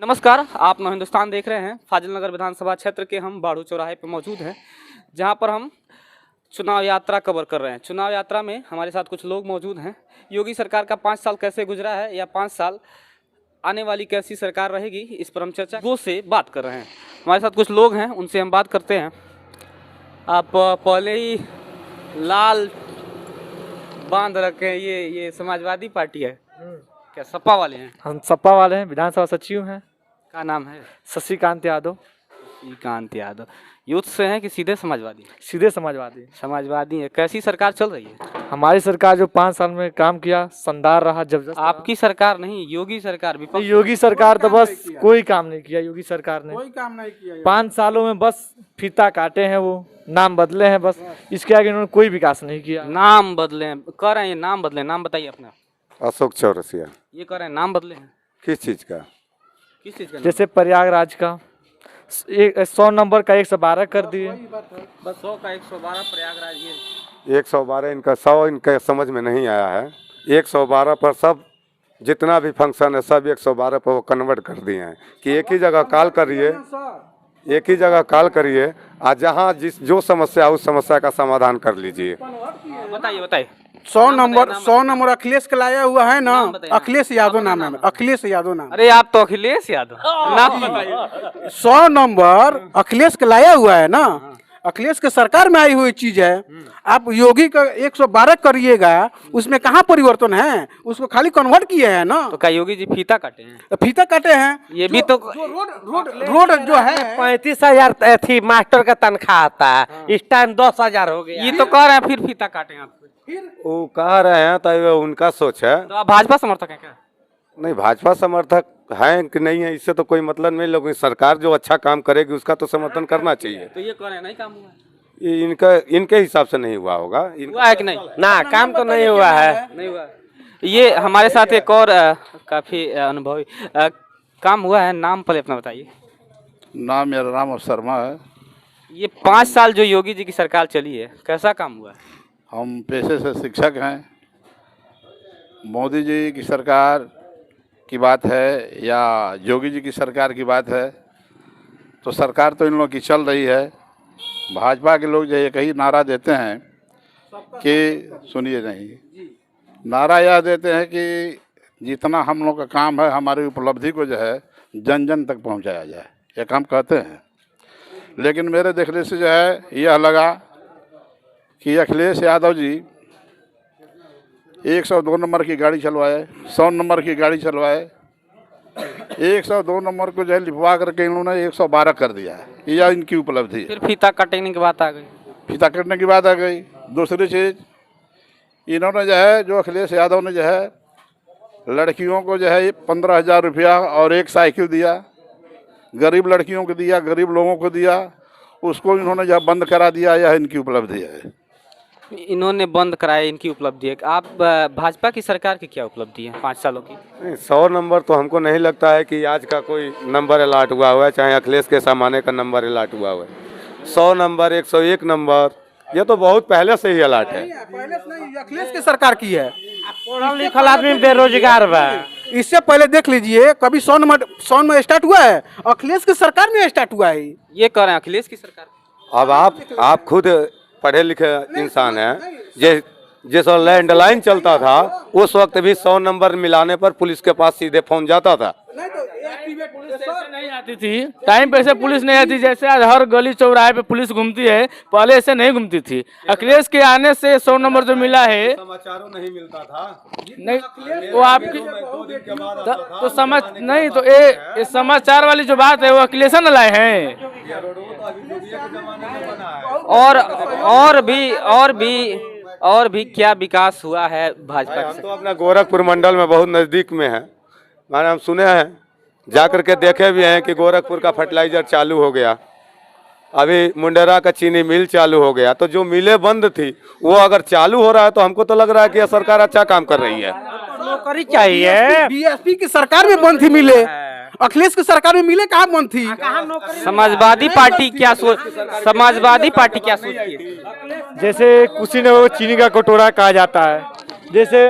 नमस्कार, आप नव हिंदुस्तान देख रहे हैं। फाजिलनगर विधानसभा क्षेत्र के हम बाड़ू चौराहे पर मौजूद हैं, जहां पर हम चुनाव यात्रा कवर कर रहे हैं। चुनाव यात्रा में हमारे साथ कुछ लोग मौजूद हैं। योगी सरकार का 5 साल कैसे गुजरा है या 5 साल आने वाली कैसी सरकार रहेगी, इस पर हम चर्चा वो से बात कर रहे हैं। हमारे साथ कुछ लोग हैं, उनसे हम बात करते हैं। आप पहले ही लाल बांध रखे हैं, ये समाजवादी पार्टी है क्या? सपा वाले हैं? हम सपा वाले हैं, विधानसभा सचिव हैं। क्या नाम है? शशिकांत यादव। श्रीकांत यादव। यूथ से हैं कि सीधे समाजवादी? सीधे समाजवादी। समाजवादी है। कैसी सरकार चल रही है? हमारी सरकार जो 5 साल में काम किया, शानदार रहा, जबरदस्त। आपकी सरकार नहीं, योगी सरकार। विपक्ष योगी सरकार तो बस कोई काम नहीं किया। योगी सरकार ने कोई काम नहीं किया। 5 सालों में बस फीता काटे हैं, वो नाम बदले हैं, बस इसके आगे इन्होंने कोई विकास नहीं किया। नाम बदले कर रहे हैं, नाम बदले। नाम बताइए अपना। अशोक चौरसिया। ये कर रहे हैं, नाम बदले हैं। किस चीज़ का? किस चीज का? जैसे प्रयागराज का 100 नंबर का 112 कर दिए। बस 100 का 112 प्रयागराज। ये 112 इनका 100 इनका समझ में नहीं आया है। 112 पर सब जितना भी फंक्शन है सब 112 पर वो कन्वर्ट कर दिए हैं कि एक ही जगह कॉल करिए, एक ही जगह कॉल करिए, और जहाँ जो समस्या है उस समस्या का समाधान कर लीजिए। बताइए। 100 नंबर अखिलेश का लाया हुआ है ना। नाम बताइए। अखिलेश यादव नाम है। अखिलेश यादव नाम। अरे आप तो अखिलेश यादव, नाम बताइए। 100 नंबर अखिलेश का लाया हुआ है ना। अखिलेश के सरकार में आई हुई चीज है। आप योगी का 112 करिएगा, उसमें कहाँ परिवर्तन है? उसको खाली कन्वर्ट किए हैं ना। तो क्या योगी जी फीता काटे हैं? तो फीता काटे हैं। ये भी तो रोड जो है 35,000 थी मास्टर का तनख्वाह आता है, इस टाइम 10,000 हो गया। ये तो कह रहे हैं फिर फीता काटे हैं आप। वो कह रहे हैं तो ये उनका सोच है। तो आप भाजपा समर्थक हैं क्या? नहीं, भाजपा समर्थक हैं कि नहीं है इससे तो कोई मतलब नहीं। लोग सरकार जो अच्छा काम करेगी उसका तो समर्थन करना चाहिए। तो ये कह रहे हैं नहीं काम हुआ है। ये इनके हिसाब से नहीं हुआ होगा। हुआ है कि नहीं? ना, काम तो नहीं हुआ है। नहीं हुआ। ये हमारे साथ एक और काफी अनुभवी काम हुआ है। नाम पहले अपना बताइए। नाम मेरा राम शर्मा है। ये 5 साल जो योगी जी की सरकार चली है, कैसा काम हुआ है? हम पेशे से शिक्षक हैं। मोदी जी की सरकार की बात है या योगी जी की सरकार की बात है, तो सरकार तो इन लोगों की चल रही है। भाजपा के लोग जो एक ही नारा देते हैं कि सुनिए नहीं, नारा यह देते हैं कि जितना हम लोग का काम है, हमारी उपलब्धि को जो है जन जन तक पहुंचाया जाए, ये काम कहते हैं। लेकिन मेरे देखने से जो है यह लगा कि अखिलेश यादव जी 102 नंबर की गाड़ी चलवाए, 100 नंबर की गाड़ी चलवाए, 102 नंबर को जो है लिखवा करके इन्होंने 112 कर दिया है। यह इनकी उपलब्धि है। फिर फीता काटने की बात आ गई। फीता कटने की बात आ गई। दूसरी चीज़, इन्होंने जो है, जो अखिलेश यादव ने जो है लड़कियों को जो है 15,000 रुपया और एक साइकिल दिया, गरीब लड़कियों को दिया, गरीब लोगों को दिया, उसको इन्होंने जो बंद करा दिया। यह इनकी उपलब्धि है। इन्होंने बंद कराया, इनकी उपलब्धि है। आप भाजपा की सरकार की क्या उपलब्धि है 5 सालों की? नहीं, 100 नंबर तो हमको नहीं लगता है कि आज का कोई नंबर अलाट हुआ है, चाहे अखिलेश के ज़माने का नंबर अलाट हुआ है। 100 नंबर, 101 नंबर, ये तो बहुत पहले से ही अलाट है। पहले से नहीं, अखिलेश की सरकार की है। पढ़ल लिखल आदमी बेरोजगार बा। इससे पहले देख लीजिए, कभी 100 नंबर स्टार्ट हुआ है? अखिलेश की सरकार में स्टार्ट हुआ है। ये कह रहे हैं अखिलेश की सरकार। अब आप खुद पढ़े लिखे इंसान हैं। जिस लैंडलाइन चलता था उस वक्त भी 100 नंबर मिलाने पर पुलिस के पास सीधे फोन जाता था। नहीं आती थी टाइम पे, ऐसे पुलिस नहीं आती जैसे आज हर गली चौराहे पे पुलिस घूमती है, पहले ऐसे नहीं घूमती थी। अखिलेश के आने से 100 नंबर जो मिला है, समाचारों नहीं मिलता था। नहीं वो आपकी तो समझ नहीं, तो ये समाचार वाली जो बात है वो अखिलेश न लाए हैं। और भी क्या विकास हुआ है भाजपा हम से? तो अपना गोरखपुर मंडल में बहुत नज़दीक में है। माने हम सुने हैं, जा करके देखे भी हैं कि गोरखपुर का फर्टिलाइजर चालू हो गया, अभी मुंडेरा का चीनी मिल चालू हो गया। तो जो मिलें बंद थी वो अगर चालू हो रहा है तो हमको तो लग रहा है कि यह सरकार अच्छा काम कर रही है। नौकरी चाहिए। बीएसपी की सरकार में बंद थी मिले, अखिलेश की सरकार में मिले कहाँ बंद थी? समाजवादी पार्टी क्या सोचती है? जैसे कुशीनगर चीनी का कटोरा कहा जाता है, जैसे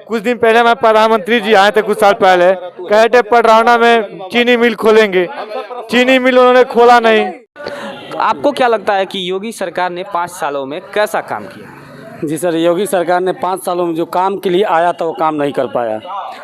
कुछ दिन पहले हमारे प्रधानमंत्री जी आए थे, कुछ साल पहले, कहे थे पडरौना में चीनी मिल खोलेंगे, चीनी मिल उन्होंने खोला नहीं। आपको क्या लगता है कि योगी सरकार ने 5 सालों में कैसा काम किया? जी सर, योगी सरकार ने 5 सालों में जो काम के लिए आया था वो काम नहीं कर पाया।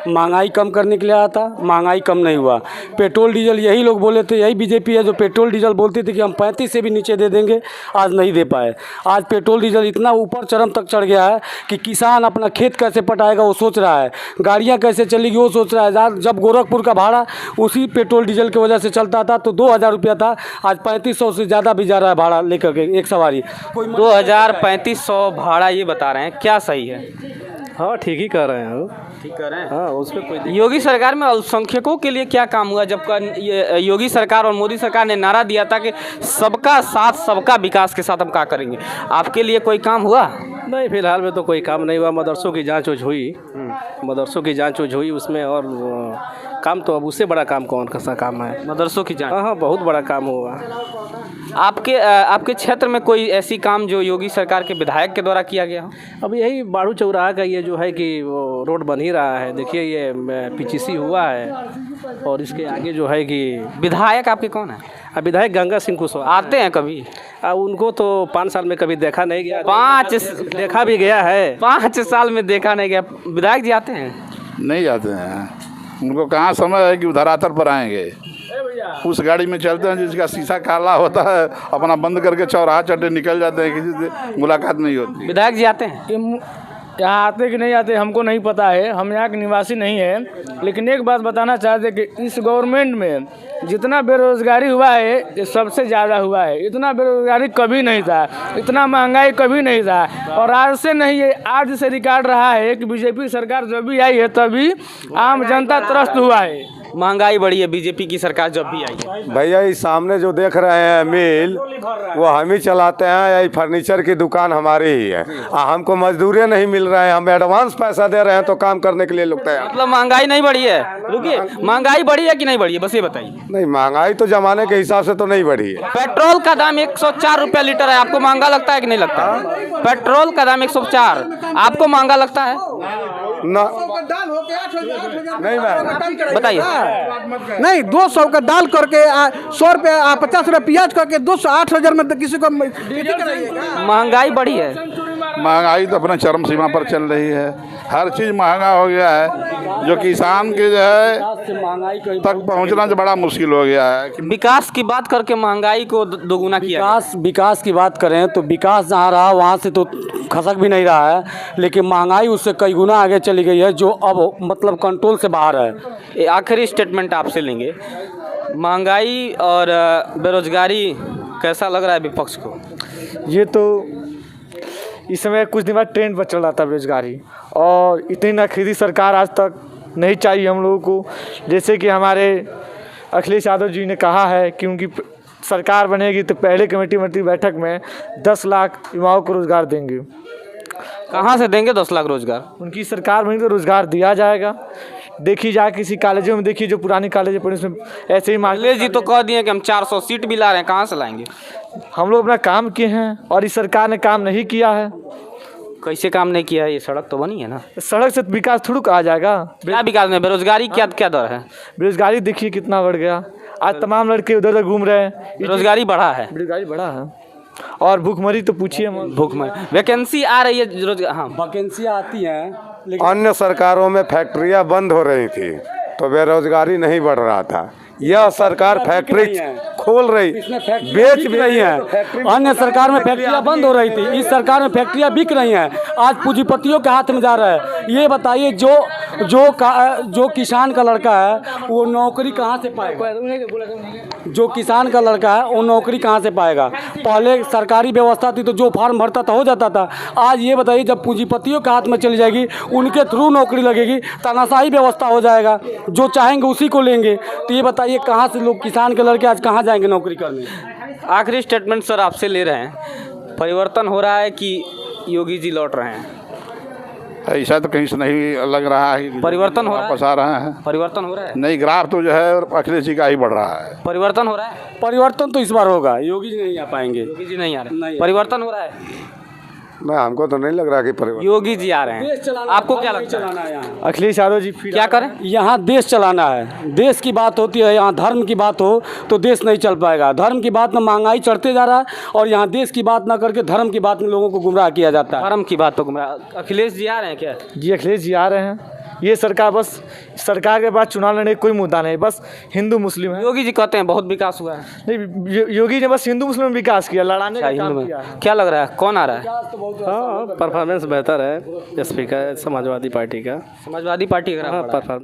महंगाई कम करने के लिए आया था, महंगाई कम नहीं हुआ। पेट्रोल डीजल यही लोग बोले थे, यही बीजेपी है जो पेट्रोल डीजल बोलती थी कि हम 35 से भी नीचे दे देंगे, आज नहीं दे पाए। आज पेट्रोल डीजल इतना ऊपर चरम तक चढ़ गया है कि किसान अपना खेत कैसे पटाएगा वो सोच रहा है, गाड़ियाँ कैसे चलेगी वो सोच रहा है। जब गोरखपुर का भाड़ा उसी पेट्रोल डीजल की वजह से चलता था तो 2000 रुपया था, आज 3500 से ज़्यादा भी जा रहा है भाड़ा लेकर के एक सवारी। 2000-3500 भाड़ा ये बता रहे हैं, क्या सही है? हाँ ठीक ही कह रहे हैं वो। ठीक कर रहे हैं। हाँ उसमें कोई योगी सरकार में अल्पसंख्यकों के लिए क्या काम हुआ? जब ये योगी सरकार और मोदी सरकार ने नारा दिया था कि सबका साथ सबका विकास के साथ हम क्या करेंगे, आपके लिए कोई काम हुआ? नहीं, फिलहाल में तो कोई काम नहीं हुआ। मदरसों की जांच उच हुई, मदरसों की जांच उच हुई उसमें, और काम तो अब उससे बड़ा काम कौन सा काम है? मदरसों की जांच। हाँ बहुत बड़ा काम हुआ। आपके क्षेत्र में कोई ऐसी काम जो योगी सरकार के विधायक के द्वारा किया गया हो? अब यही बाड़ू चौराहा का ये जो है कि वो रोड बन ही रहा है, देखिए ये पीसीसी हुआ है, और इसके आगे जो है कि विधायक आपके कौन है? विधायक गंगा सिंह कुशवाहा आते हैं कभी? उनको तो 5 साल में कभी देखा नहीं गया। 5 देखा भी गया है, 5 साल में देखा नहीं गया। विधायक जी आते हैं? नहीं जाते हैं, उनको कहाँ समय है कि धरातल पर आएंगे। उस गाड़ी में चलते हैं जिसका शीशा काला होता है, अपना बंद करके चौराहा चढ़े निकल जाते हैं, किसी से मुलाकात नहीं होती। विधायक जी आते हैं? यहाँ आते कि नहीं आते हमको नहीं पता है, हम यहाँ के निवासी नहीं हैं। लेकिन एक बात बताना चाहते कि इस गवर्नमेंट में जितना बेरोज़गारी हुआ है ये सबसे ज़्यादा हुआ है। इतना बेरोज़गारी कभी नहीं था, इतना महंगाई कभी नहीं था, और आज से नहीं है, आज से रिकॉर्ड रहा है कि बीजेपी सरकार जब भी आई है तभी आम जनता त्रस्त हुआ है। महंगाई बढ़ी है बीजेपी की सरकार जब भी आई है। भैया ये सामने जो देख रहे हैं मिल, वो हम ही चलाते हैं, ये फर्नीचर की दुकान हमारी ही है। हमको मजदूरी नहीं मिल रहा है, हम एडवांस पैसा दे रहे हैं तो काम करने के लिए लोग तैयार। मतलब महंगाई नहीं बढ़ी है? रुकिए, महंगाई बढ़ी है कि नहीं बढ़ी है, बस ये बताइए। नहीं, महंगाई तो जमाने के हिसाब से तो नहीं बढ़ी है। पेट्रोल का दाम 104 रुपया लीटर है, आपको महंगा लगता है कि नहीं लगता? पेट्रोल का दाम 104, आपको महंगा लगता है? ना नहीं, बताइए। नहीं, 200 का दाल करके 100 रुपये 50 रुपये प्याज करके 208,000 में किसी को महंगाई बढ़ी है? महंगाई तो अपने चरम सीमा पर चल रही है, हर चीज़ महंगा हो गया है, जो किसान के जो है तक पहुंचना जो बड़ा मुश्किल हो गया है। विकास की बात करके महंगाई को दोगुना किया गया। विकास की बात करें तो विकास जहाँ रहा वहाँ से तो खसक भी नहीं रहा है, लेकिन महंगाई उससे कई गुना आगे चली गई है, जो अब मतलब कंट्रोल से बाहर है। आखिरी स्टेटमेंट आपसे लेंगे, महंगाई और बेरोजगारी कैसा लग रहा है विपक्ष को? ये तो इस समय कुछ दिन बाद ट्रेंड पर चल रहा था बेरोजगारी, और इतनी नाखरीदी सरकार आज तक नहीं चाहिए हम लोगों को। जैसे कि हमारे अखिलेश यादव जी ने कहा है कि उनकी सरकार बनेगी तो पहले कमेटी बैठक में 10 लाख युवाओं को रोज़गार देंगे। कहाँ से देंगे 10 लाख रोजगार? उनकी सरकार बनेगी तो रोज़गार दिया जाएगा। देखिए जा किसी कॉलेजों में देखिए, जो पुरानी कॉलेज पढ़े उसमें ऐसे ही अखिलेश जी तो कह दिए कि हम 400 सीट भी ला रहे हैं, कहाँ से लाएंगे? हम लोग अपना काम किए हैं और इस सरकार ने काम नहीं किया है। कैसे काम नहीं किया है? ये सड़क तो बनी है ना। सड़क से विकास थोड़ा कहा जाएगा। क्या विकास में? बेरोजगारी क्या दर है? बेरोजगारी देखिए कितना बढ़ गया, आज तमाम लड़के उधर उधर घूम रहे हैं। बेरोजगारी बढ़ा है? बेरोजगारी बढ़ा है, और भूखमरी तो पूछिए मत। भूखमरी, वैकेंसी आ रही है रोजगार? हाँ, वैकेंसियाँ आती हैं। अन्य सरकारों में फैक्ट्रियां बंद हो रही थी तो बेरोजगारी नहीं बढ़ रहा था। यह सरकार फैक्ट्री खोल रही, बेच भी रही है। अन्य सरकार में फैक्ट्रियां बंद हो रही थी, इस सरकार में फैक्ट्रियां बिक रही हैं, आज पूंजीपतियों के हाथ में जा रहा है। ये बताइए जो किसान का लड़का है वो नौकरी कहाँ से पाएगा? जो किसान का लड़का है वो नौकरी कहाँ से पाएगा? पहले सरकारी व्यवस्था थी तो जो फॉर्म भरता था हो जाता था। आज ये बताइए जब पूंजीपतियों के हाथ में चली जाएगी, उनके थ्रू नौकरी लगेगी, तानाशाही व्यवस्था हो जाएगा, जो चाहेंगे उसी को लेंगे। तो ये बताइए कहाँ से लोग, किसान के लड़के आज कहाँ जाएंगे नौकरी करने? आखिरी स्टेटमेंट सर आपसे ले रहे हैं, परिवर्तन हो रहा है कि योगी जी लौट रहे हैं? ऐसा तो कहीं से नहीं लग रहा है कि परिवर्तन हो रहा है। वापस आ रहे हैं। परिवर्तन हो रहा है? नहीं, ग्राफ तो जो है अखिलेश जी का ही बढ़ रहा है। परिवर्तन हो रहा है? परिवर्तन तो इस बार होगा, योगी जी नहीं आ पाएंगे। योगी जी नहीं आ रहे, परिवर्तन हो रहा है। मैं हमको तो नहीं लग रहा कि परिवर्तन। योगी जी आ रहे हैं, आपको क्या लगता है? अखिलेश यादव जी फिर क्या करें? यहाँ देश चलाना है, देश की बात होती है, यहाँ धर्म की बात हो तो देश नहीं चल पाएगा। धर्म की बात में महंगाई चढ़ते जा रहा है और यहाँ देश की बात ना करके धर्म की बात में लोगों को गुमराह किया जाता है। धर्म की बात तो गुमराह। अखिलेश जी आ रहे हैं क्या? जी अखिलेश जी आ रहे हैं। ये सरकार बस सरकार के बाद चुनाव लड़ने का कोई मुद्दा नहीं, बस हिंदू मुस्लिम है। योगी जी कहते हैं बहुत विकास हुआ है। नहीं, योगी ने बस हिंदू मुस्लिम में विकास किया, लड़ाने का हिंदू काम में किया है। क्या लग रहा है, कौन आ रहा है? हाँ परफॉर्मेंस बेहतर है एसपी का, समाजवादी पार्टी का। समाजवादी पार्टी का परफॉर्मेंस